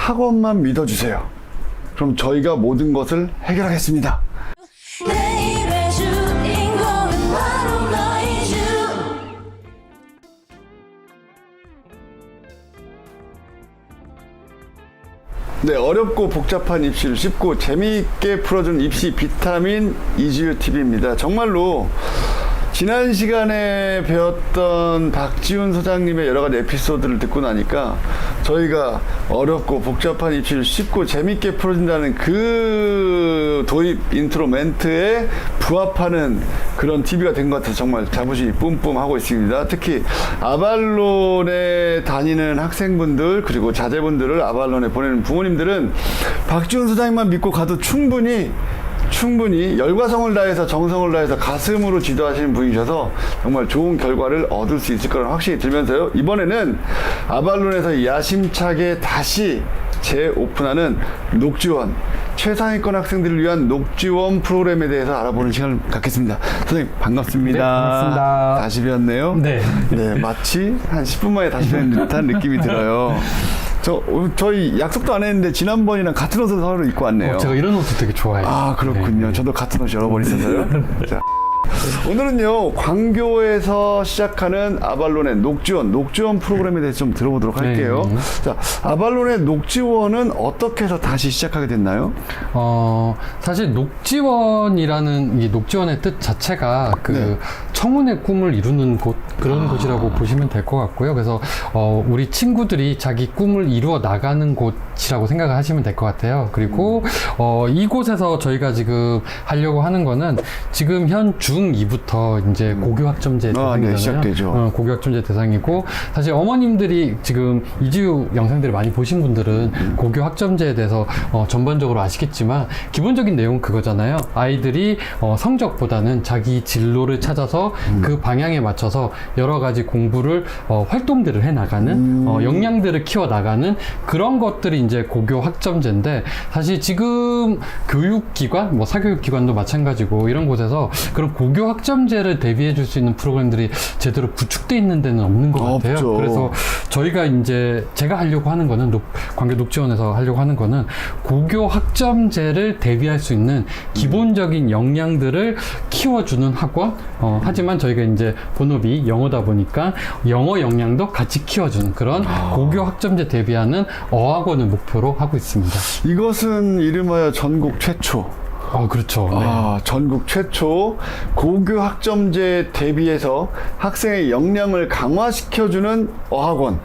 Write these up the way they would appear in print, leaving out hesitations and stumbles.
학원만 믿어주세요. 그럼 저희가 모든 것을 해결하겠습니다. 내일의 주인공은 바로 너이죠. 네, 어렵고 복잡한 입시를 쉽고 재미있게 풀어준 입시 비타민 이지유 TV입니다. 정말로 지난 시간에 배웠던 박지훈 소장님의 여러 가지 에피소드를 듣고 나니까 저희가 어렵고 복잡한 입시를 쉽고 재밌게 풀어준다는 그 도입 인트로 멘트에 부합하는 그런 TV가 된 것 같아서 정말 자부심이 뿜뿜 하고 있습니다. 특히 아발론에 다니는 학생분들 그리고 자제분들을 아발론에 보내는 부모님들은 박지훈 소장님만 믿고 가도 충분히 열과성을 다해서 정성을 다해서 가슴으로 지도하시는 분이셔서 정말 좋은 결과를 얻을 수 있을 거라는 확신이 들면서요. 이번에는 아발론에서 야심차게 다시 재오픈하는 녹지원, 최상위권 학생들을 위한 녹지원 프로그램에 대해서 알아보는 시간을 갖겠습니다. 선생님 반갑습니다. 네, 반갑습니다. 다시 뵈었네요. 네. 네, 마치 한 10분 만에 다시 뵈는 듯한 느낌이 들어요. 저희 약속도 안 했는데 지난번이랑 같은 옷을 서로 입고 왔네요. 제가 이런 옷도 되게 좋아해요. 아, 그렇군요. 네. 저도 같은 옷 여러 번 있어서요. 자, 오늘은요, 광교에서 시작하는 아발론의 녹지원 프로그램에 대해서 좀 들어보도록 할게요. 네. 자, 아발론의 녹지원은 어떻게 해서 다시 시작하게 됐나요? 사실 녹지원이라는 이 녹지원의 뜻 자체가 그 네. 청운의 꿈을 이루는 곳, 그런 곳이라고 보시면 될 것 같고요. 그래서 우리 친구들이 자기 꿈을 이루어 나가는 곳이라고 생각을 하시면 될 것 같아요. 그리고 이곳에서 저희가 지금 하려고 하는 거는 지금 현 중2부터 이제 고교학점제 대상이잖아요. 네, 시작되죠. 고교학점제 대상이고 사실 어머님들이 지금 이지유 영상들을 많이 보신 분들은 고교학점제에 대해서 전반적으로 아시겠지만 기본적인 내용은 그거잖아요. 아이들이 성적보다는 자기 진로를 찾아서 그 방향에 맞춰서 여러 가지 공부를 활동들을 해나가는 역량들을 키워나가는 그런 것들이 이제 고교학점제인데 사실 지금 교육기관, 뭐 사교육기관도 마찬가지고 이런 곳에서 그런 고교학점제를 대비해 줄 수 있는 프로그램들이 제대로 구축되어 있는 데는 없는 것 같아요. 없죠. 그래서 저희가 이제 제가 하려고 하는 거는 광교 녹지원에서 하려고 하는 거는 고교학점제를 대비할 수 있는 기본적인 역량들을 키워주는 학원. 하지만 저희가 이제 본업이 영어다 보니까 영어 역량도 같이 키워주는 그런 고교학점제 대비하는 어학원을 목표로 하고 있습니다. 이것은 이름하여 전국 최초. 그렇죠. 네. 전국 최초 고교 학점제 대비해서 학생의 역량을 강화시켜주는 어학원.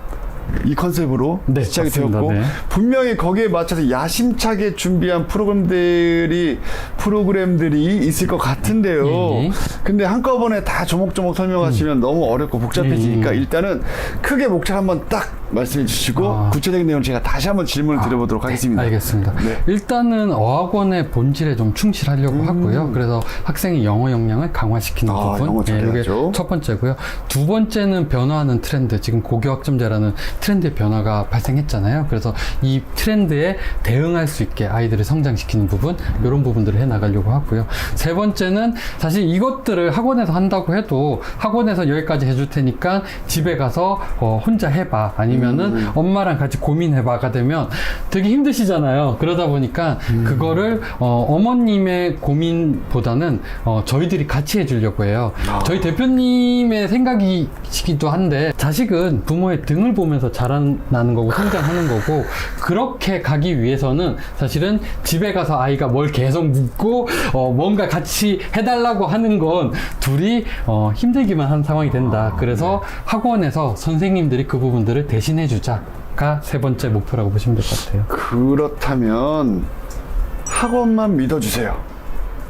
이 컨셉으로 네, 시작이 맞습니다. 되었고 네. 분명히 거기에 맞춰서 야심차게 준비한 프로그램들이 있을 것 같은데요. 예. 근데 한꺼번에 다 조목조목 설명하시면 너무 어렵고 복잡해지니까 일단은 크게 목차를 한번 딱 말씀해 주시고 구체적인 내용을 제가 다시 한번 질문을 드려보도록 하겠습니다. 알겠습니다. 네. 일단은 어학원의 본질에 좀 충실하려고 하고요. 그래서 학생의 영어 역량을 강화시키는 부분. 영어 잘해야죠. 이게 첫 번째고요. 두 번째는 변화하는 트렌드. 지금 고교학점제라는 트렌드의 변화가 발생했잖아요. 그래서 이 트렌드에 대응할 수 있게 아이들을 성장시키는 부분, 이런 부분들을 해나가려고 하고요. 세 번째는 사실 이것들을 학원에서 한다고 해도 학원에서 여기까지 해줄 테니까 집에 가서 혼자 해봐. 아니면은 엄마랑 같이 고민해봐가 되면 되게 힘드시잖아요. 그러다 보니까 그거를 어머님의 고민보다는 저희들이 같이 해주려고 해요. 저희 대표님의 생각이시기도 한데 자식은 부모의 등을 보면서 자라나는 거고 성장하는 거고 그렇게 가기 위해서는 사실은 집에 가서 아이가 뭘 계속 묻고 뭔가 같이 해달라고 하는 건 둘이 힘들기만 한 상황이 된다. 그래서 학원에서 선생님들이 그 부분들을 대신해 주자가 세 번째 목표라고 보시면 될 것 같아요. 그렇다면 학원만 믿어주세요.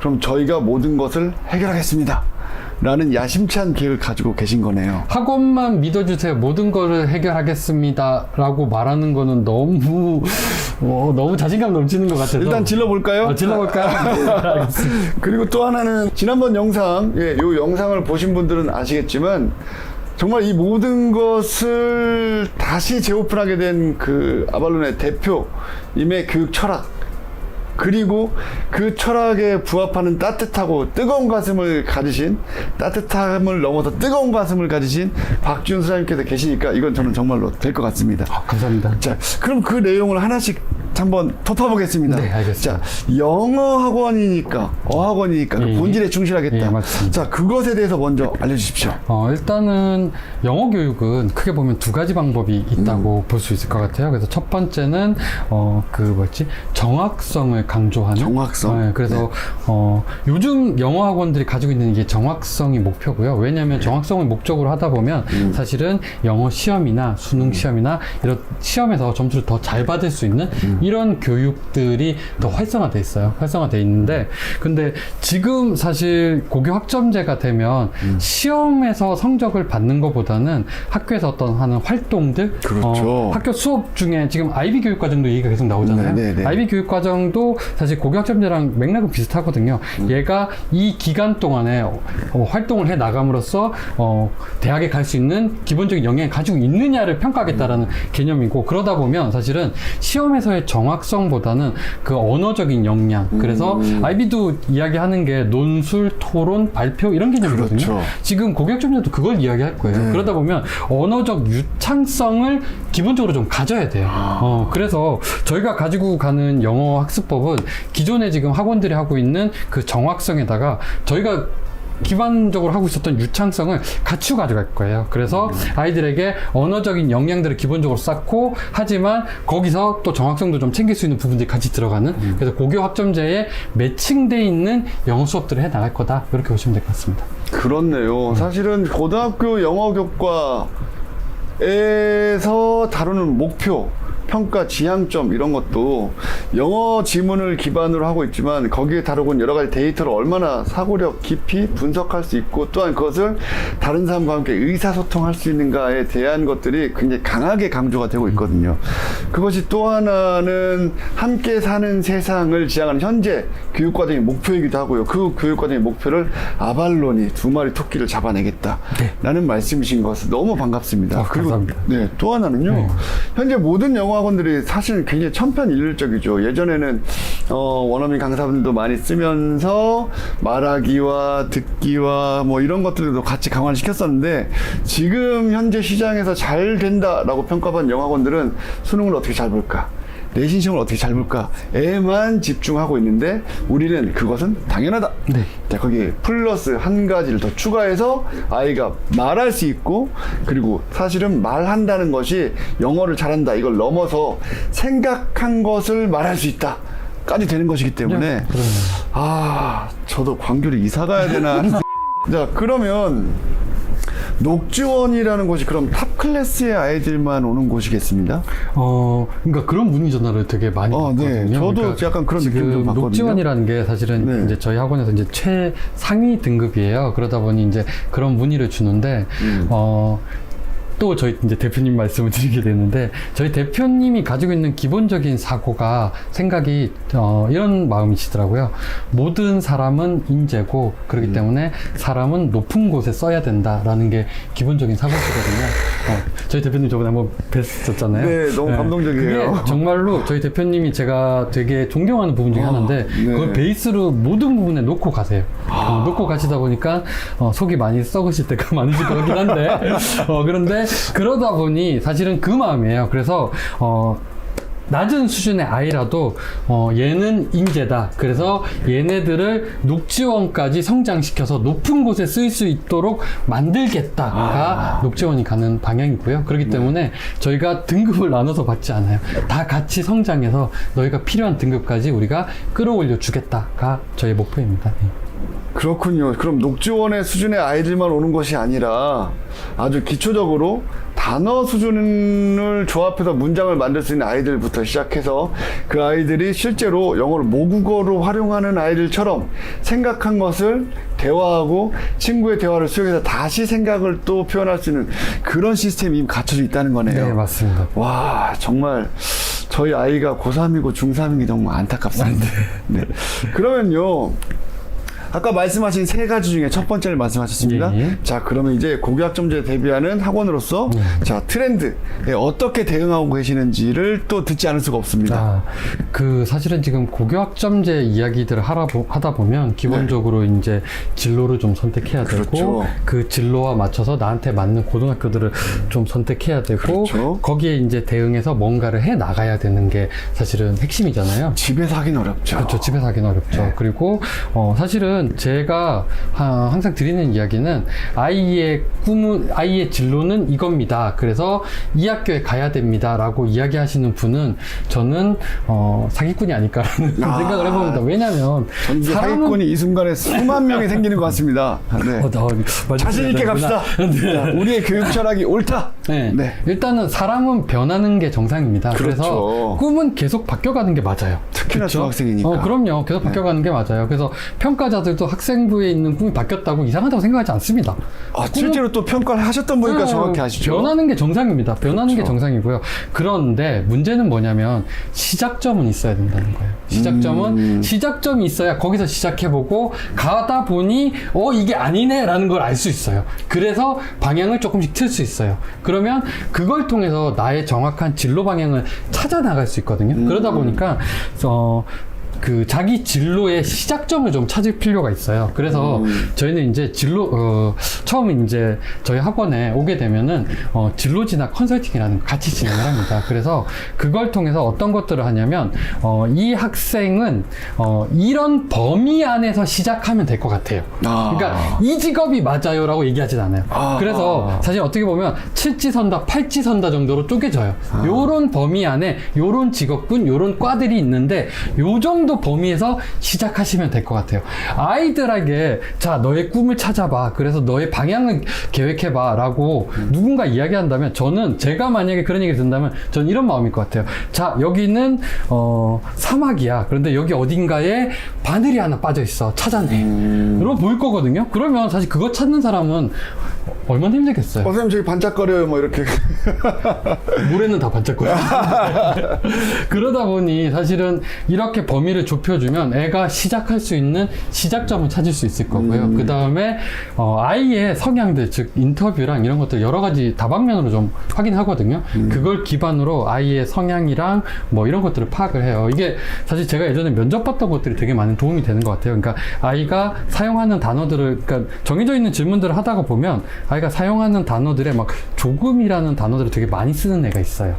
그럼 저희가 모든 것을 해결하겠습니다. 라는 야심찬 계획을 가지고 계신 거네요. 학원만 믿어주세요. 모든 거를 해결하겠습니다. 라고 말하는 거는 너무 자신감 넘치는 것 같아서. 일단 질러볼까요? 질러볼까요? 그리고 또 하나는 지난번 영상, 이 영상을 보신 분들은 아시겠지만 정말 이 모든 것을 다시 재오픈하게 된 그 아발론의 대표님의 교육 철학, 그리고 그 철학에 부합하는 따뜻하고 뜨거운 가슴을 가지신, 따뜻함을 넘어서 뜨거운 가슴을 가지신 박지훈 선생님께서 계시니까 이건 저는 정말로 될 것 같습니다. 감사합니다. 자, 그럼 그 내용을 하나씩 한번 덮어보겠습니다. 네, 알겠습니다. 자, 영어 학원이니까, 어학원이니까 그 예, 본질에 충실하겠다. 예, 맞습니다. 자, 그것에 대해서 먼저 알려주십시오. 일단은 영어 교육은 크게 보면 두 가지 방법이 있다고 볼 수 있을 것 같아요. 그래서 첫 번째는 정확성을 강조하는. 정확성. 네, 그래서 요즘 영어 학원들이 가지고 있는 이게 정확성이 목표고요. 왜냐하면 정확성을 목적으로 하다 보면 사실은 영어 시험이나 수능 시험이나 이런 시험에서 점수를 더 잘 받을 수 있는 이런 교육들이 더 활성화돼 있어요. 활성화돼 있는데, 근데 지금 사실 고교 학점제가 되면 시험에서 성적을 받는 것보다는 학교에서 어떤 하는 활동들, 그렇죠. 학교 수업 중에 지금 IB 교육과정도 얘기가 계속 나오잖아요. 네네네. IB 교육과정도 사실 고교 학점제랑 맥락은 비슷하거든요. 얘가 이 기간 동안에 활동을 해 나감으로써 대학에 갈 수 있는 기본적인 역량을 가지고 있느냐를 평가하겠다라는 개념이고, 그러다 보면 사실은 시험에서의 정확성보다는 그 언어적인 역량, 그래서 IB도 이야기하는 게 논술, 토론, 발표 이런 개념이거든요. 그렇죠. 지금 고교 학점제도 그걸 이야기할 거예요. 네. 그러다 보면 언어적 유창성을 기본적으로 좀 가져야 돼요. 그래서 저희가 가지고 가는 영어 학습법은 기존에 지금 학원들이 하고 있는 그 정확성에다가 저희가 기반적으로 하고 있었던 유창성을 같이 가져갈 거예요. 그래서 아이들에게 언어적인 역량들을 기본적으로 쌓고, 하지만 거기서 또 정확성도 좀 챙길 수 있는 부분들이 같이 들어가는, 그래서 고교 학점제에 매칭돼 있는 영어 수업들을 해 나갈 거다, 이렇게 보시면 될 것 같습니다. 그렇네요. 사실은 고등학교 영어 교과에서 다루는 목표, 평가, 지향점 이런 것도 영어 지문을 기반으로 하고 있지만 거기에 다루고 있는 여러 가지 데이터를 얼마나 사고력 깊이 분석할 수 있고, 또한 그것을 다른 사람과 함께 의사소통할 수 있는가에 대한 것들이 굉장히 강하게 강조가 되고 있거든요. 그것이 또 하나는 함께 사는 세상을 지향하는 현재 교육과정의 목표이기도 하고요. 그 교육과정의 목표를 아발론이 두 마리 토끼를 잡아내겠다 라는 말씀이신 것을 너무 반갑습니다. 감사합니다. 네, 또 하나는요. 현재 모든 영어 학원들이 사실 굉장히 천편일률적이죠. 예전에는 원어민 강사분들도 많이 쓰면서 말하기와 듣기와 뭐 이런 것들도 같이 강화를 시켰었는데, 지금 현재 시장에서 잘 된다라고 평가받은 영어 학원들은 수능을 어떻게 잘 볼까, 내신 시험을 어떻게 잘 볼까에만 집중하고 있는데, 우리는 그것은 당연하다. 네. 자, 거기에 플러스 한 가지를 더 추가해서 아이가 말할 수 있고, 그리고 사실은 말한다는 것이 영어를 잘한다, 이걸 넘어서 생각한 것을 말할 수 있다 까지 되는 것이기 때문에, 저도 광교를 이사 가야 되나 하는 자, 그러면 녹지원이라는 곳이 그럼 탑 클래스의 아이들만 오는 곳이겠습니다? 그러니까 그런 문의 전화를 되게 많이 받거든요. 네. 저도 그러니까 약간 그런 느낌 좀 지금 받거든요. 녹지원이라는 게 사실은 네. 이제 저희 학원에서 이제 최상위 등급이에요. 그러다 보니 이제 그런 문의를 주는데, 또 저희 이제 대표님 말씀을 드리게 되는데, 저희 대표님이 가지고 있는 기본적인 사고가, 생각이 이런 마음이시더라고요. 모든 사람은 인재고, 그렇기 때문에 사람은 높은 곳에 써야 된다라는 게 기본적인 사고시거든요. 저희 대표님 저번에 한번 뵀었잖아요. 네, 너무 감동적이에요. 그게 정말로 저희 대표님이 제가 되게 존경하는 부분 중에 하나인데, 네. 그걸 베이스로 모든 부분에 놓고 가세요. 놓고 가시다 보니까 속이 많이 썩으실 때가 많으실 것 같긴 한데, 그런데 그러다 보니 사실은 그 마음이에요. 그래서 낮은 수준의 아이라도 얘는 인재다. 그래서 얘네들을 녹지원까지 성장시켜서 높은 곳에 쓸 수 있도록 만들겠다가 녹지원이 가는 방향이고요. 그렇기 때문에 저희가 등급을 나눠서 받지 않아요. 다 같이 성장해서 너희가 필요한 등급까지 우리가 끌어올려 주겠다가 저희 목표입니다. 네. 그렇군요. 그럼 녹지원의 수준의 아이들만 오는 것이 아니라 아주 기초적으로 단어 수준을 조합해서 문장을 만들 수 있는 아이들부터 시작해서, 그 아이들이 실제로 영어를 모국어로 활용하는 아이들처럼 생각한 것을 대화하고 친구의 대화를 수용해서 다시 생각을 또 표현할 수 있는 그런 시스템이 이미 갖춰져 있다는 거네요. 네, 맞습니다. 와, 정말 저희 아이가 고3이고 중3이기 너무 안타깝습니다. 네. 그러면요, 아까 말씀하신 세 가지 중에 첫 번째를 말씀하셨습니다. 예. 자, 그러면 이제 고교학점제에 대비하는 학원으로서 자, 트렌드에 어떻게 대응하고 계시는지를 또 듣지 않을 수가 없습니다. 아, 사실은 지금 고교학점제 이야기들을 하다 보면 기본적으로 이제 진로를 좀 선택해야 되고 그렇죠. 그 진로와 맞춰서 나한테 맞는 고등학교들을 좀 선택해야 되고 그렇죠. 거기에 이제 대응해서 뭔가를 해 나가야 되는 게 사실은 핵심이잖아요. 집에서 하긴 어렵죠. 그렇죠. 집에서 하긴 어렵죠. 네. 그리고 사실은 제가 항상 드리는 이야기는 아이의 진로는 이겁니다. 그래서 이 학교에 가야 됩니다. 라고 이야기하시는 분은 저는 사기꾼이 아닐까라는 생각을 해봅니다. 왜냐하면 전국 사기꾼이 이 순간에 수만 명이 생기는 것 같습니다. 네. 자신 있게 갑시다. 자, 우리의 교육 철학이 옳다. 네. 네. 일단은 사람은 변하는 게 정상입니다. 그렇죠. 그래서 꿈은 계속 바뀌어가는 게 맞아요. 특히나 그렇죠? 중학생이니까. 그럼요. 계속 바뀌어가는 게 맞아요. 그래서 평가자들도 학생부에 있는 꿈이 바뀌었다고 이상하다고 생각하지 않습니다. 아, 실제로 또 평가를 하셨던 분이니까 정확히 아시죠? 변하는 게 정상입니다. 변하는 게 그렇죠. 정상이고요. 그런데 문제는 뭐냐면 시작점은 있어야 된다는 거예요. 시작점이 있어야 거기서 시작해보고 가다 보니 이게 아니네라는 걸 알 수 있어요. 그래서 방향을 조금씩 틀 수 있어요. 그러면 그걸 통해서 나의 정확한 진로 방향을 찾아 나갈 수 있거든요. 그러다 보니까 자기 진로의 시작점을 좀 찾을 필요가 있어요. 그래서 저희는 이제 처음 이제 저희 학원에 오게 되면은 진로 진학 컨설팅이라는 거 같이 진행을 합니다. 그래서 그걸 통해서 어떤 것들을 하냐면 이 학생은 이런 범위 안에서 시작하면 될 것 같아요. 그러니까 이 직업이 맞아요라고 얘기하진 않아요. 그래서 사실 어떻게 보면 칠지선다, 팔지선다 정도로 쪼개져요. 요런 범위 안에 요런 직업군, 요런 과들이 있는데 요 정도 범위에서 시작하시면 될 것 같아요. 아이들에게 자 너의 꿈을 찾아봐. 그래서 너의 방향을 계획해봐 라고 누군가 이야기한다면 제가 만약에 그런 얘기를 듣는다면 저는 이런 마음일 것 같아요. 자 여기는 사막이야. 그런데 여기 어딘가에 바늘이 하나 빠져 있어. 찾아내. 그럼 보일 거거든요. 그러면 사실 그거 찾는 사람은 얼마나 힘들겠어요. 선생님 저기 반짝거려요 뭐 이렇게. 모래는 다 반짝거려요. 그러다 보니 사실은 이렇게 범위를 좁혀주면 애가 시작할 수 있는 시작점을 찾을 수 있을 거고요. 그 다음에 아이의 성향들, 즉 인터뷰랑 이런 것들 여러 가지 다방면으로 좀 확인하거든요. 그걸 기반으로 아이의 성향이랑 뭐 이런 것들을 파악을 해요. 이게 사실 제가 예전에 면접 봤던 것들이 되게 많은 도움이 되는 것 같아요. 그러니까 아이가 사용하는 단어들을, 그러니까 정해져 있는 질문들을 하다가 보면 아이가 사용하는 단어들에 막 조금이라는 단어들을 되게 많이 쓰는 애가 있어요.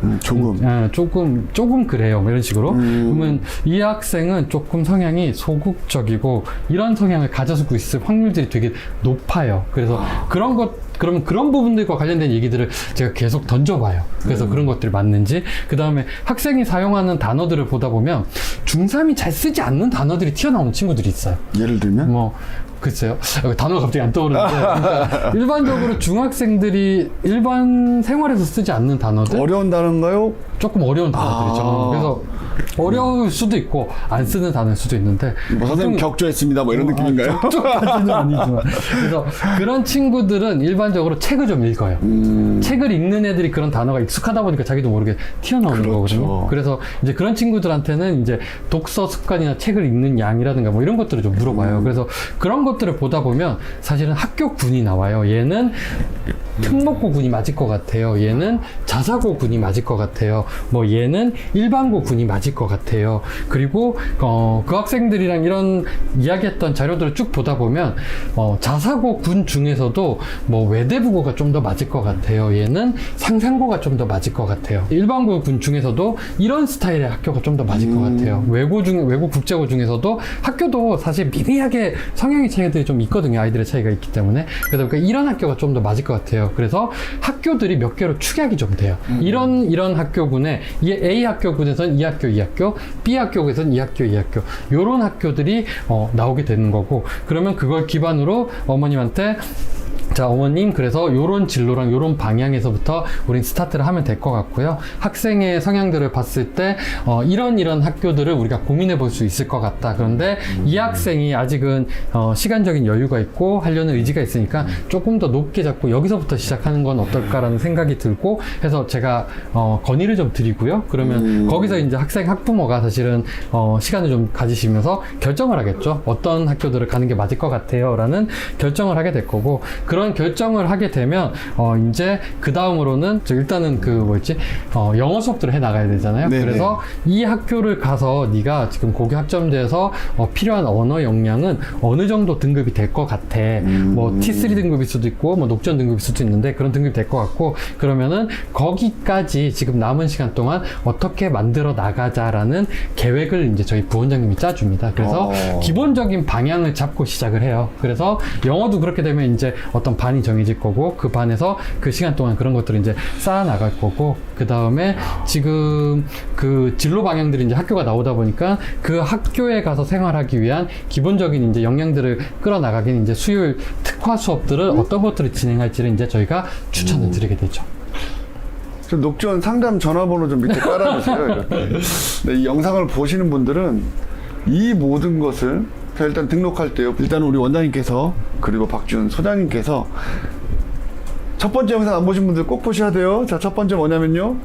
조금 그래요. 뭐 이런 식으로. 그러면 이 학생은 조금 성향이 소극적이고 이런 성향을 가지고 있을 확률들이 되게 높아요. 그래서 그러면 그런 부분들과 관련된 얘기들을 제가 계속 던져봐요. 그래서 그런 것들이 맞는지. 그 다음에 학생이 사용하는 단어들을 보다 보면 중3이 잘 쓰지 않는 단어들이 튀어나오는 친구들이 있어요. 예를 들면? 글쎄요. 단어가 갑자기 안 떠오르는데. 그러니까 일반적으로 중학생들이 일반 생활에서 쓰지 않는 단어들. 어려운 단어인가요? 조금 어려운 단어들이죠. 그래서 어려울 수도 있고 안 쓰는 단어일 수도 있는데 선생님 격조했습니다 뭐 이런 느낌인가요? 격조까지는 아니지만 그래서 그런 친구들은 일반적으로 책을 좀 읽어요. 책을 읽는 애들이 그런 단어가 익숙하다 보니까 자기도 모르게 튀어나오는 거거든요. 그래서 이제 그런 친구들한테는 이제 독서 습관이나 책을 읽는 양이라든가 뭐 이런 것들을 좀 물어봐요. 그래서 그런 것들을 보다 보면 사실은 학교군이 나와요. 얘는 특목고군이 맞을 것 같아요. 얘는 자사고군이 맞을 것 같아요. 뭐 얘는 일반고군이 맞을 것 같아요. 그리고 그 학생들이랑 이런 이야기했던 자료들을 쭉 보다 보면 자사고군 중에서도 뭐 외대부고가 좀 더 맞을 것 같아요. 얘는 상상고가 좀 더 맞을 것 같아요. 일반고군 중에서도 이런 스타일의 학교가 좀 더 맞을 것 같아요. 외고 국제고 중에서도 학교도 사실 미미하게 성향의 차이들이 좀 있거든요. 아이들의 차이가 있기 때문에. 그래서 그러니까 이런 학교가 좀 더 맞을 것 같아요. 그래서 학교들이 몇 개로 축약이 좀 돼요. 이런 학교군에 A 학교군에서는 이 학교, B 학교에서는 이 학교, 요런 학교들이 나오게 되는 거고, 그러면 그걸 기반으로 어머님한테 자, 어머님, 그래서 요런 진로랑 요런 방향에서부터 우린 스타트를 하면 될 것 같고요. 학생의 성향들을 봤을 때, 이런 학교들을 우리가 고민해 볼 수 있을 것 같다. 그런데 이 학생이 아직은, 시간적인 여유가 있고 하려는 의지가 있으니까 조금 더 높게 잡고 여기서부터 시작하는 건 어떨까라는 생각이 들고 해서 제가, 건의를 좀 드리고요. 그러면 거기서 이제 학생, 학부모가 사실은, 시간을 좀 가지시면서 결정을 하겠죠. 어떤 학교들을 가는 게 맞을 것 같아요. 라는 결정을 하게 될 거고, 그런 결정을 하게 되면 이제 그 다음으로는 일단은 영어 수업들을 해 나가야 되잖아요. 네네. 그래서 이 학교를 가서 네가 지금 고교 학점제에서 필요한 언어 역량은 어느 정도 등급이 될 것 같아. 뭐 T3 등급일 수도 있고 뭐 녹전 등급일 수도 있는데 그런 등급이 될 것 같고, 그러면은 거기까지 지금 남은 시간 동안 어떻게 만들어 나가자라는 계획을 이제 저희 부원장님이 짜줍니다. 그래서 기본적인 방향을 잡고 시작을 해요. 그래서 영어도 그렇게 되면 이제 어떤 반이 정해질 거고, 그 반에서 그 시간 동안 그런 것들을 이제 쌓아 나갈 거고, 그 다음에 지금 그 진로 방향들이 이제 학교가 나오다 보니까 그 학교에 가서 생활하기 위한 기본적인 이제 역량들을 끌어나가긴 이제 수요일 특화 수업들을 어떤 것들을 진행할지를 이제 저희가 추천을 드리게 되죠. 저 녹전 상담 전화번호 좀 밑에 깔아주세요. 이렇게. 네, 이 영상을 보시는 분들은 이 모든 것을 자, 일단 등록할 때요. 일단 우리 원장님께서 그리고 박지훈 소장님께서 첫 번째 영상 안 보신 분들 꼭 보셔야 돼요. 자, 첫 번째 뭐냐면요.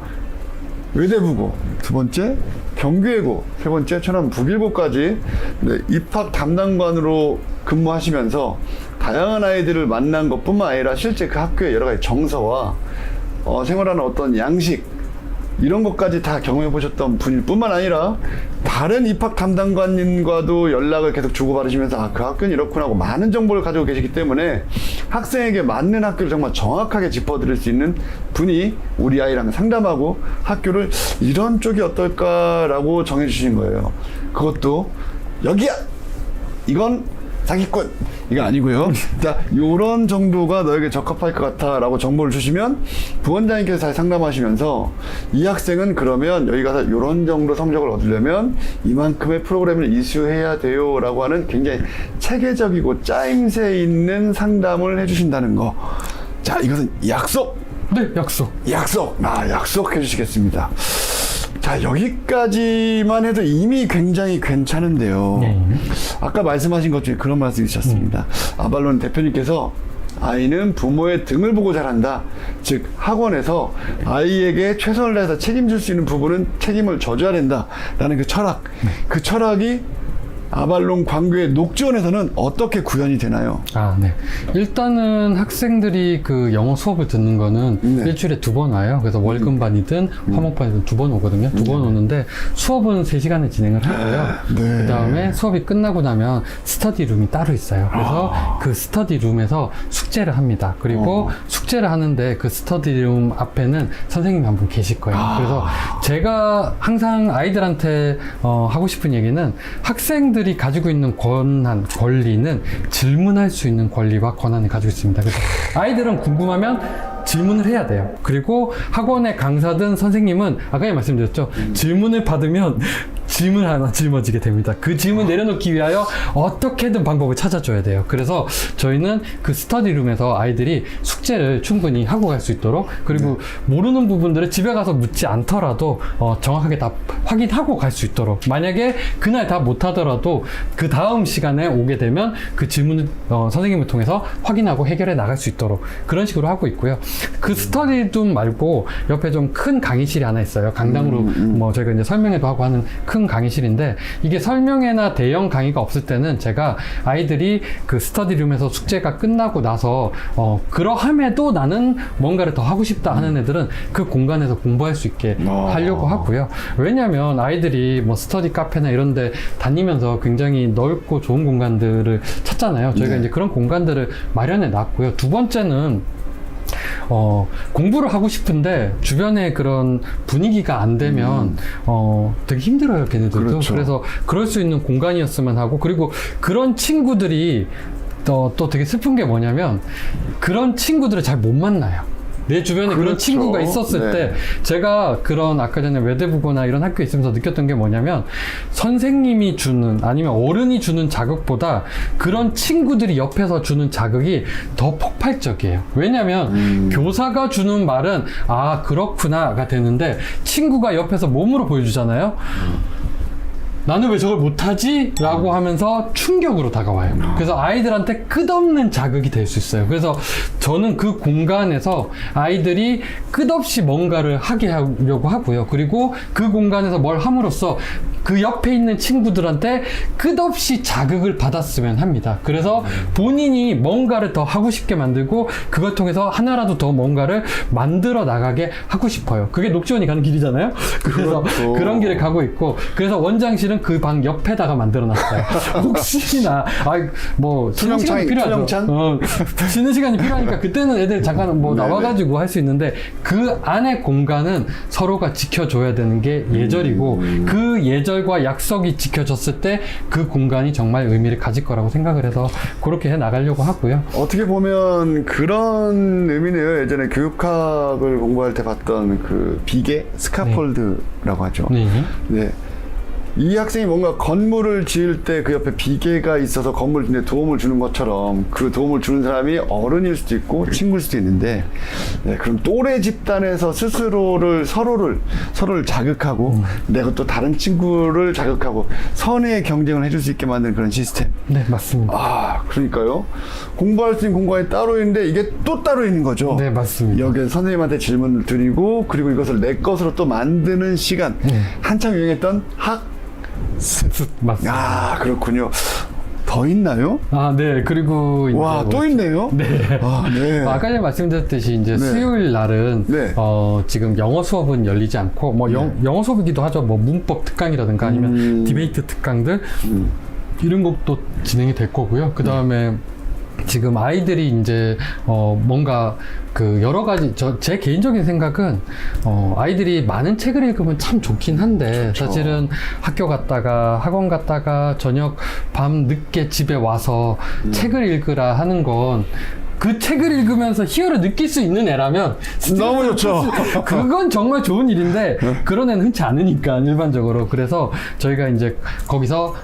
외대부고, 두 번째 경규예고, 세 번째 천안 북일고까지 네, 입학 담당관으로 근무하시면서 다양한 아이들을 만난 것뿐만 아니라 실제 그 학교의 여러 가지 정서와 생활하는 어떤 양식 이런 것까지 다 경험해 보셨던 분일 뿐만 아니라 다른 입학 담당관님과도 연락을 계속 주고받으시면서 아, 그 학교는 이렇구나 하고 많은 정보를 가지고 계시기 때문에 학생에게 맞는 학교를 정말 정확하게 짚어드릴 수 있는 분이 우리 아이랑 상담하고 학교를 이런 쪽이 어떨까라고 정해주신 거예요. 그것도 여기야! 이건 사기꾼! 이거 아니고요. 자, 요런 정도가 너에게 적합할 것 같아 라고 정보를 주시면 부원장님께서 잘 상담하시면서 이 학생은 그러면 여기 가서 요런 정도 성적을 얻으려면 이만큼의 프로그램을 이수해야 돼요 라고 하는 굉장히 체계적이고 짜임새 있는 상담을 해주신다는 거. 자, 이것은 약속! 네, 약속. 약속해 주시겠습니다. 자, 여기까지만 해도 이미 굉장히 괜찮은데요. 네. 아까 말씀하신 것 중에 그런 말씀이 있으셨습니다. 아발론 대표님께서 아이는 부모의 등을 보고 자란다. 즉, 학원에서 아이에게 최선을 다해서 책임질 수 있는 부분은 책임을 져줘야 된다. 라는 그 철학. 그 철학이 아발론 광교의 녹지원에서는 어떻게 구현이 되나요? 아, 네. 일단은 학생들이 그 영어 수업을 듣는 거는 네. 일주일에 2번 와요. 그래서 월금반이든 화목반이든 2번 오거든요. 2번 오는데 수업은 3시간을 진행을 하고요. 네. 그 다음에 수업이 끝나고 나면 스터디룸이 따로 있어요. 그래서 그 스터디룸에서 숙제를 합니다. 그리고 숙제를 하는데 그 스터디룸 앞에는 선생님이 한 분 계실 거예요. 그래서 제가 항상 아이들한테 하고 싶은 얘기는 학생들이 가지고 있는 권리는 질문할 수 있는 권리와 권한을 가지고 있습니다. 그래서 아이들은 궁금하면 질문을 해야 돼요. 그리고 학원의 강사든 선생님은 아까 말씀드렸죠. 질문을 받으면 질문 하나 짊어지게 됩니다. 그 질문 내려놓기 위하여 어떻게든 방법을 찾아줘야 돼요. 그래서 저희는 그 스터디룸에서 아이들이 숙제를 충분히 하고 갈 수 있도록, 그리고 모르는 부분들을 집에 가서 묻지 않더라도 정확하게 다 확인하고 갈 수 있도록, 만약에 그날 다 못하더라도 그 다음 시간에 오게 되면 그 질문을 선생님을 통해서 확인하고 해결해 나갈 수 있도록 그런 식으로 하고 있고요. 그 스터디룸 말고 옆에 좀 큰 강의실이 하나 있어요. 강당으로 뭐 저희가 이제 설명회도 하고 하는 큰 강의실인데, 이게 설명회나 대형 강의가 없을 때는 제가 아이들이 그 스터디룸에서 숙제가 끝나고 나서 그러함에도 나는 뭔가를 더 하고 싶다 하는 애들은 그 공간에서 공부할 수 있게 하려고 하고요. 왜냐하면 아이들이 뭐 스터디 카페나 이런 데 다니면서 굉장히 넓고 좋은 공간들을 찾잖아요. 저희가 이제 그런 공간들을 마련해 놨고요. 두 번째는 공부를 하고 싶은데 주변에 그런 분위기가 안 되면 되게 힘들어요, 걔네들도. 그렇죠. 그래서 그럴 수 있는 공간이었으면 하고, 그리고 그런 친구들이 또 되게 슬픈 게 뭐냐면 그런 친구들을 잘 못 만나요. 내 주변에 그런 그렇죠. 친구가 있었을 네. 때 제가 그런 아까 전에 외대부고나 이런 학교에 있으면서 느꼈던 게 뭐냐면 선생님이 주는 아니면 어른이 주는 자극보다 그런 친구들이 옆에서 주는 자극이 더 폭발적이에요. 왜냐면 교사가 주는 말은 아 그렇구나가 되는데 친구가 옆에서 몸으로 보여주잖아요. 나는 왜 저걸 못하지? 라고 하면서 충격으로 다가와요. 그래서 아이들한테 끝없는 자극이 될 수 있어요. 그래서 저는 그 공간에서 아이들이 끝없이 뭔가를 하게 하려고 하고요. 그리고 그 공간에서 뭘 함으로써 그 옆에 있는 친구들한테 끝없이 자극을 받았으면 합니다. 그래서 본인이 뭔가를 더 하고 싶게 만들고 그걸 통해서 하나라도 더 뭔가를 만들어 나가게 하고 싶어요. 그게 녹지원이 가는 길이잖아요. 그래서 그렇죠. 그런 길을 가고 있고 그래서 원장실은 그 방 옆에다가 만들어놨어요. 혹시나 뭐 쉬는 시간이 투명창, 필요하죠. 투명창? 쉬는 시간이 필요하니까 그때는 애들 잠깐 뭐 네네. 나와가지고 할 수 있는데 그 안에 공간은 서로가 지켜줘야 되는 게 예절이고 그 예절과 약속이 지켜졌을 때 그 공간이 정말 의미를 가질 거라고 생각을 해서 그렇게 해 나가려고 하고요. 어떻게 보면 그런 의미네요. 예전에 교육학을 공부할 때 봤던 그 비계 스카폴드라고 하죠. 네. 네. 이 학생이 뭔가 건물을 지을 때 그 옆에 비계가 있어서 건물 짓는 데 도움을 주는 것처럼 그 도움을 주는 사람이 어른일 수도 있고 친구일 수도 있는데 네, 그럼 또래 집단에서 서로를 자극하고 내가 또 다른 친구를 자극하고 선의의 경쟁을 해줄 수 있게 만드는 그런 시스템. 네, 맞습니다. 아, 그러니까요. 공부할 수 있는 공간이 따로 있는데 이게 또 따로 있는 거죠. 네, 맞습니다. 여기에 선생님한테 질문을 드리고 그리고 이것을 내 것으로 또 만드는 시간. 한참 유행했던 맞습니다. 아, 그렇군요. 더 있나요? 아, 네. 그리고 이제 와, 뭐 또 있네요. 네. 아, 네. 아까 전에 말씀드렸듯이 이제 수요일 날은 네. 지금 영어 수업은 열리지 않고 뭐 영어 수업이기도 하죠. 뭐 문법 특강이라든가 아니면 디베이트 특강들 이런 것도 진행이 될 거고요. 그 다음에 지금 아이들이 이제 뭔가 그 여러 가지 제 개인적인 생각은 아이들이 많은 책을 읽으면 참 좋긴 한데 좋죠. 사실은 학교 갔다가 학원 갔다가 저녁 밤 늦게 집에 와서 책을 읽으라 하는 건 그 책을 읽으면서 희열을 느낄 수 있는 애라면 너무 좋죠. 그건 정말 좋은 일인데 그런 애는 흔치 않으니까 일반적으로. 그래서 저희가 이제 거기서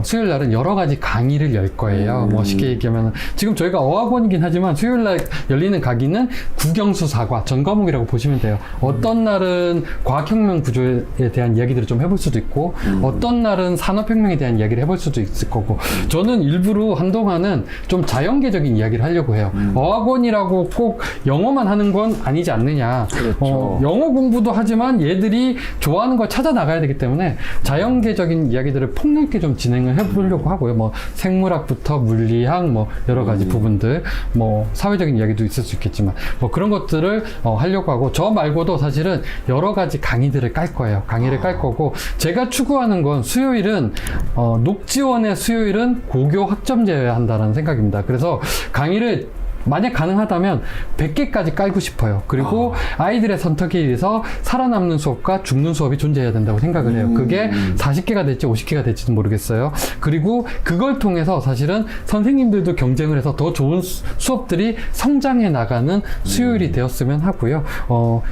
수요일 날은 여러 가지 강의를 열 거예요. 뭐 쉽게 얘기하면 지금 저희가 어학원이긴 하지만 수요일 날 열리는 강의는 국영수 사과 전 과목이라고 보시면 돼요. 어떤 날은 과학혁명 구조에 대한 이야기들을 좀 해볼 수도 있고 어떤 날은 산업혁명에 대한 이야기를 해볼 수도 있을 거고 저는 일부러 한동안은 좀 자연계적인 이야기를 하려고 해요. 어학원이라고 꼭 영어만 하는 건 아니지 않느냐. 그렇죠. 영어 공부도 하지만 얘들이 좋아하는 걸 찾아 나가야 되기 때문에 자연계적인 이야기들을 폭넓게 좀 진행을 해보려고 하고요. 뭐 생물학부터 물리학, 뭐 여러 가지 부분들, 뭐 사회적인 이야기도 있을 수 있겠지만 뭐 그런 것들을 하려고 하고 저 말고도 사실은 여러 가지 강의들을 깔 거예요. 강의를 깔 거고 제가 추구하는 건 수요일은 녹지원의 수요일은 고교 학점제여야 한다는 생각입니다. 그래서 강의를 만약 가능하다면 100개까지 깔고 싶어요. 그리고 아이들의 선택에 의해서 살아남는 수업과 죽는 수업이 존재해야 된다고 생각을 해요. 그게 40개가 될지 50개가 될지는 모르겠어요. 그리고 그걸 통해서 사실은 선생님들도 경쟁을 해서 더 좋은 수업들이 성장해 나가는 수요일이 되었으면 하고요.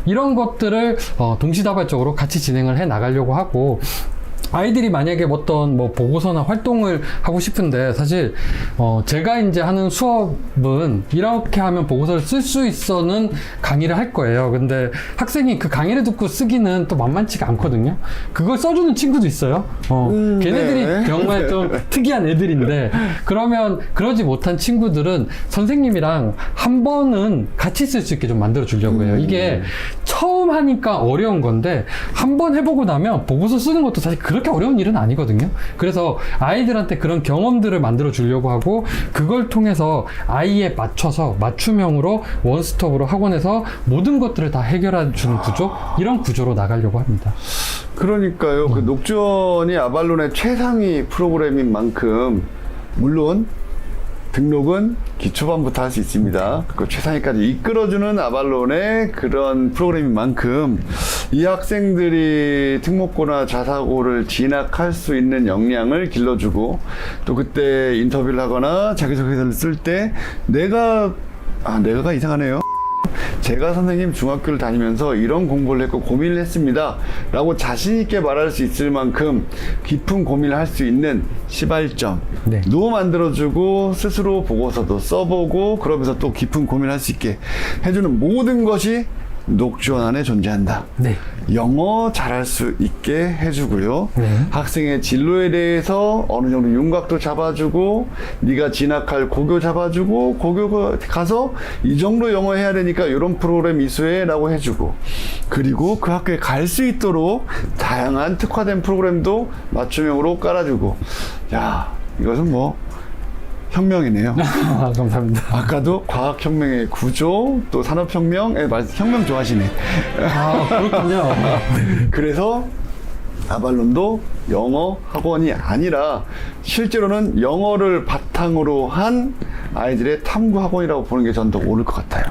이런 것들을 동시다발적으로 같이 진행을 해 나가려고 하고 아이들이 만약에 어떤 뭐 보고서나 활동을 하고 싶은데 사실 제가 이제 하는 수업은 이렇게 하면 보고서를 쓸 수 있어는 강의를 할 거예요. 근데 학생이 그 강의를 듣고 쓰기는 또 만만치가 않거든요. 그걸 써주는 친구도 있어요. 걔네들이 네. 정말 좀 특이한 애들인데 그러면 그러지 못한 친구들은 선생님이랑 한 번은 같이 쓸 수 있게 좀 만들어 주려고 해요. 이게 처음 하니까 어려운 건데 한 번 해보고 나면 보고서 쓰는 것도 사실 그렇게 어려운 일은 아니거든요. 그래서 아이들한테 그런 경험들을 만들어 주려고 하고 그걸 통해서 아이에 맞춰서 맞춤형으로 원스톱으로 학원에서 모든 것들을 다 해결해 주는 구조 이런 구조로 나가려고 합니다. 그러니까요. 그 녹지원이 아발론의 최상위 프로그램인 만큼 물론 등록은 기초반부터 할 수 있습니다. 그 최상위까지 이끌어주는 아발론의 그런 프로그램인 만큼 이 학생들이 특목고나 자사고를 진학할 수 있는 역량을 길러주고 또 그때 인터뷰를 하거나 자기소개서를 쓸 때 내가가 이상하네요. 제가 선생님 중학교를 다니면서 이런 공부를 했고 고민을 했습니다 라고 자신있게 말할 수 있을 만큼 깊은 고민을 할 수 있는 시발점도 네. 만들어주고 스스로 보고서도 써보고 그러면서 또 깊은 고민을 할 수 있게 해주는 모든 것이 녹지원 안에 존재한다. 네. 영어 잘할 수 있게 해주고요. 네. 학생의 진로에 대해서 어느 정도 윤곽도 잡아주고 네가 진학할 고교 잡아주고 고교 가서 이 정도 영어 해야 되니까 이런 프로그램 이수해 라고 해주고 그리고 그 학교에 갈 수 있도록 다양한 특화된 프로그램도 맞춤형으로 깔아주고 야 이것은 뭐 혁명이네요. 아, 감사합니다. 아까도 과학혁명의 구조, 또 산업혁명, 혁명 좋아하시네. 아, 그렇군요. 그래서 아발론도 영어 학원이 아니라 실제로는 영어를 바탕으로 한 아이들의 탐구 학원이라고 보는 게 전 더 옳을 것 같아요.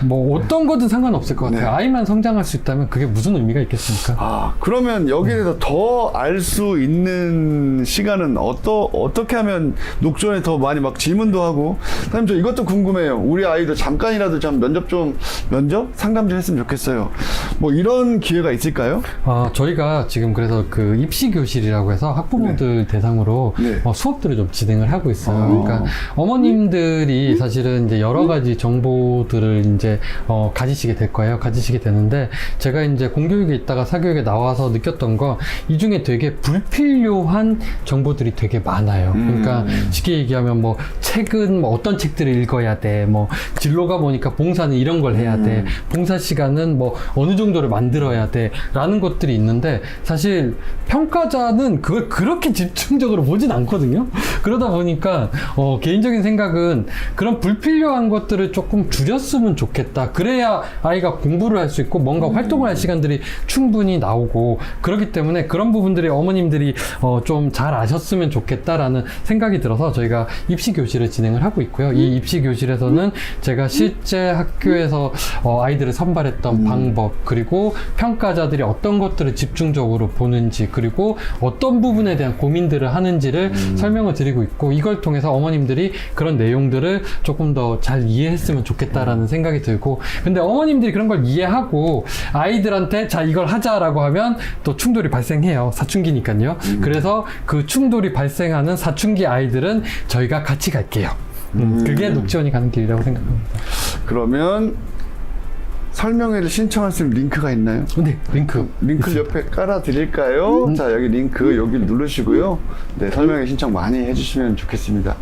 뭐 어떤 거든 상관없을 것 같아요. 네. 아이만 성장할 수 있다면 그게 무슨 의미가 있겠습니까? 아, 그러면 여기에 대해서 더 알 수 있는 시간은 어떻게 하면 녹조원에 더 많이 막 질문도 하고. 선생님, 저 이것도 궁금해요. 우리 아이도 잠깐이라도 좀 면접? 상담 좀 했으면 좋겠어요. 뭐 이런 기회가 있을까요? 저희가 지금 그래서 그 입시교실이라고 해서 학부모들 대상으로 네. 수업들을 좀 진행을 하고 있어요. 그러니까 어머님들이 사실은 이제 여러 가지 정보들을 이제 가지시게 될 거예요. 가지시게 되는데 제가 이제 공교육에 있다가 사교육에 나와서 느꼈던 거 이 중에 되게 불필요한 정보들이 되게 많아요. 그러니까 쉽게 얘기하면 뭐 책은 뭐 어떤 책들을 읽어야 돼. 뭐 진로가 뭐니까 봉사는 이런 걸 해야 돼. 봉사 시간은 뭐 어느 정도를 만들어야 돼. 라는 것들이 있는데 사실 평가자는 그걸 그렇게 집중적으로 보진 않거든요. 그러다 보니까 개인적인 생각은 그런 불필요한 것들을 조금 줄였으면 좋겠다. 그래야 아이가 공부를 할 수 있고 뭔가 활동을 할 시간들이 충분히 나오고 그렇기 때문에 그런 부분들이 어머님들이 좀 잘 아셨으면 좋겠다라는 생각이 들어서 저희가 입시교실을 진행을 하고 있고요. 이 입시교실에서는 제가 실제 학교에서 아이들을 선발했던 방법 그리고 평가자들이 어떤 것들을 집중적으로 보는지 그리고 어떤 부분에 대한 고민들을 하는지를 설명을 드리고 있고 이걸 통해서 어머님들이 그런 내용들을 조금 더 잘 이해했으면 좋겠다라는 생각이 들고 근데 어머님들이 그런 걸 이해하고 아이들한테 자 이걸 하자라고 하면 또 충돌이 발생해요. 사춘기니까요. 그래서 그 충돌이 발생하는 사춘기 아이들은 저희가 같이 갈게요. 그게 녹지원이 가는 길이라고 생각합니다. 그러면 설명회를 신청할 수 있는 링크가 있나요? 네, 링크를 옆에 깔아 드릴까요? 자, 여기 링크 여기를 누르시고요. 네, 설명회 신청 많이 해주시면 좋겠습니다.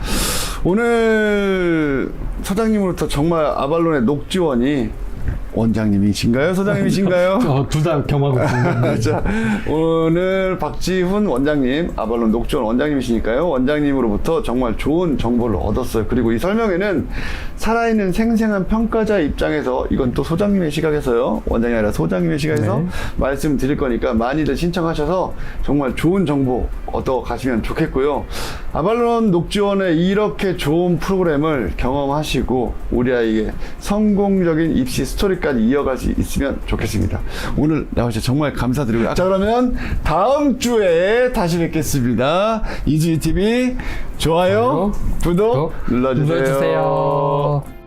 오늘 소장님으로부터 정말 아발론의 녹지원이 원장님이신가요? 소장님이신가요? 둘 다 겸하고 있습니다. 자, 오늘 박지훈 원장님, 아발론 녹지원 원장님이시니까요. 원장님으로부터 정말 좋은 정보를 얻었어요. 그리고 이 설명회는 살아있는 생생한 평가자 입장에서 이건 또 소장님의 시각에서요. 원장이 아니라 소장님의 시각에서 네. 말씀드릴 거니까 많이들 신청하셔서 정말 좋은 정보 얻어 가시면 좋겠고요. 아발론 녹지원의 이렇게 좋은 프로그램을 경험하시고 우리 아이의 성공적인 입시 스토리까지 이어갈 수 있으면 좋겠습니다. 오늘 나와주셔서 정말 감사드리고요. 자, 그러면 다음 주에 다시 뵙겠습니다. 이주희 TV 좋아요, 구독 눌러주세요. 눌러주세요.